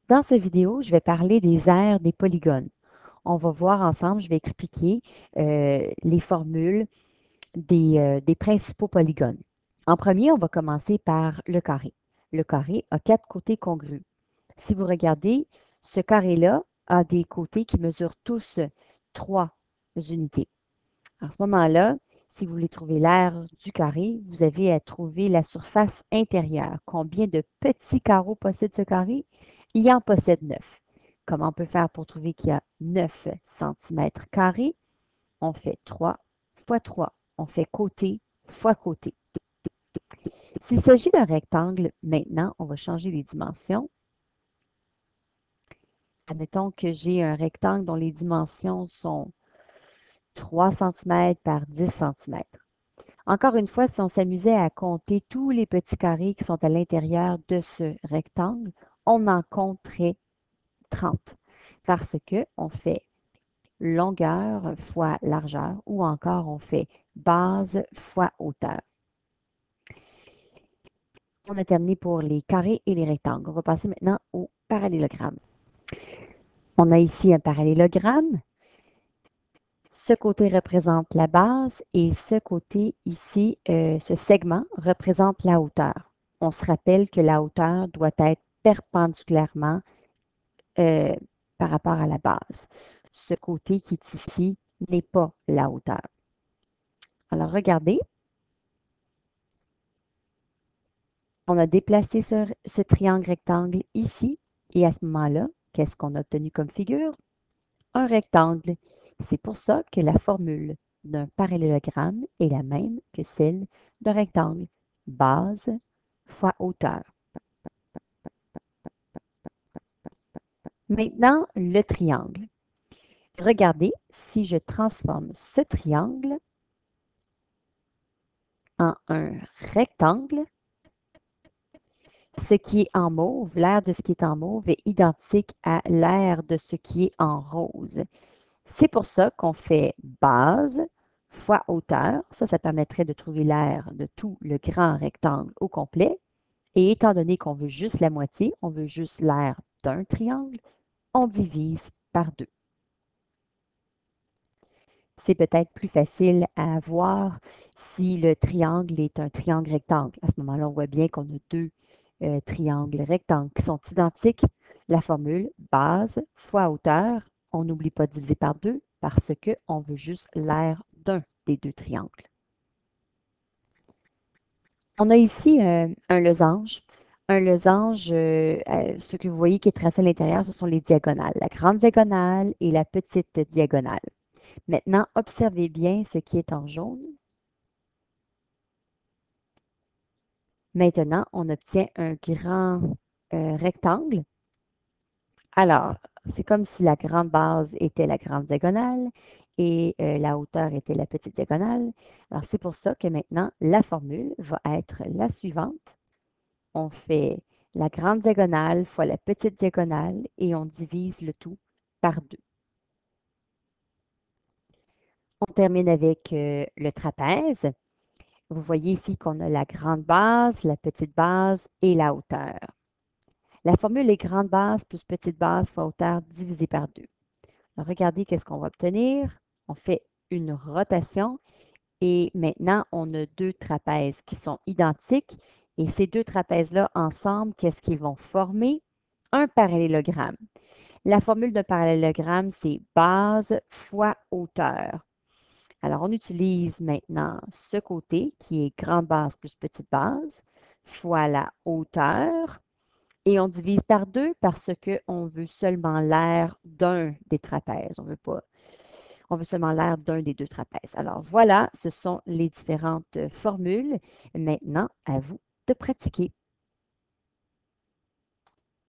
Dans cette vidéo, je vais parler des aires des polygones. On va voir ensemble, je vais expliquer les formules des principaux polygones. En premier, on va commencer par le carré. Le carré a 4 côtés congrus. Si vous regardez, ce carré-là a des côtés qui mesurent tous 3 unités. À ce moment-là, si vous voulez trouver l'aire du carré, vous avez à trouver la surface intérieure. Combien de petits carreaux possède ce carré? Il en possède 9. Comment on peut faire pour trouver qu'il y a 9 cm²? On fait 3 fois 3. On fait côté fois côté. S'il s'agit d'un rectangle, maintenant, on va changer les dimensions. Admettons que j'ai un rectangle dont les dimensions sont 3 cm par 10 cm. Encore une fois, si on s'amusait à compter tous les petits carrés qui sont à l'intérieur de ce rectangle, on en compterait 30 parce qu'on fait longueur fois largeur ou encore on fait base fois hauteur. On a terminé pour les carrés et les rectangles. On va passer maintenant au parallélogramme. On a ici un parallélogramme. Ce côté représente la base et ce côté ici, ce segment représente la hauteur. On se rappelle que la hauteur doit être perpendiculairement euh, par rapport à la base. Ce côté qui est ici n'est pas la hauteur. Alors, regardez. On a déplacé ce triangle rectangle ici et à ce moment-là, qu'est-ce qu'on a obtenu comme figure? Un rectangle. C'est pour ça que la formule d'un parallélogramme est la même que celle d'un rectangle. Base fois hauteur. Maintenant, le triangle. Regardez, si je transforme ce triangle en un rectangle, ce qui est en mauve, l'aire de ce qui est en mauve est identique à l'aire de ce qui est en rose. C'est pour ça qu'on fait base fois hauteur. Ça permettrait de trouver l'aire de tout le grand rectangle au complet. Et étant donné qu'on veut juste la moitié, on veut juste l'aire d'un triangle, on divise par 2. C'est peut-être plus facile à voir si le triangle est un triangle rectangle. À ce moment-là, on voit bien qu'on a deux triangles rectangles qui sont identiques. La formule base fois hauteur, on n'oublie pas de diviser par 2 parce qu'on veut juste l'aire d'un des deux triangles. On a ici un losange. Un losange, ce que vous voyez qui est tracé à l'intérieur, ce sont les diagonales. La grande diagonale et la petite diagonale. Maintenant, observez bien ce qui est en jaune. Maintenant, on obtient un grand rectangle. Alors, c'est comme si la grande base était la grande diagonale et la hauteur était la petite diagonale. Alors, c'est pour ça que maintenant, la formule va être la suivante. On fait la grande diagonale fois la petite diagonale et on divise le tout par 2. On termine avec le trapèze. Vous voyez ici qu'on a la grande base, la petite base et la hauteur. La formule est grande base plus petite base fois hauteur divisé par 2. Alors, regardez qu'est-ce qu'on va obtenir. On fait une rotation et maintenant, on a deux trapèzes qui sont identiques. Et ces deux trapèzes-là, ensemble, qu'est-ce qu'ils vont former? Un parallélogramme. La formule d'un parallélogramme, c'est base fois hauteur. Alors, on utilise maintenant ce côté qui est grande base plus petite base fois la hauteur et on divise par 2 parce qu'on veut seulement l'aire d'un des trapèzes. On veut seulement l'aire d'un des deux trapèzes. Alors voilà, ce sont les différentes formules. Maintenant, à vous de pratiquer.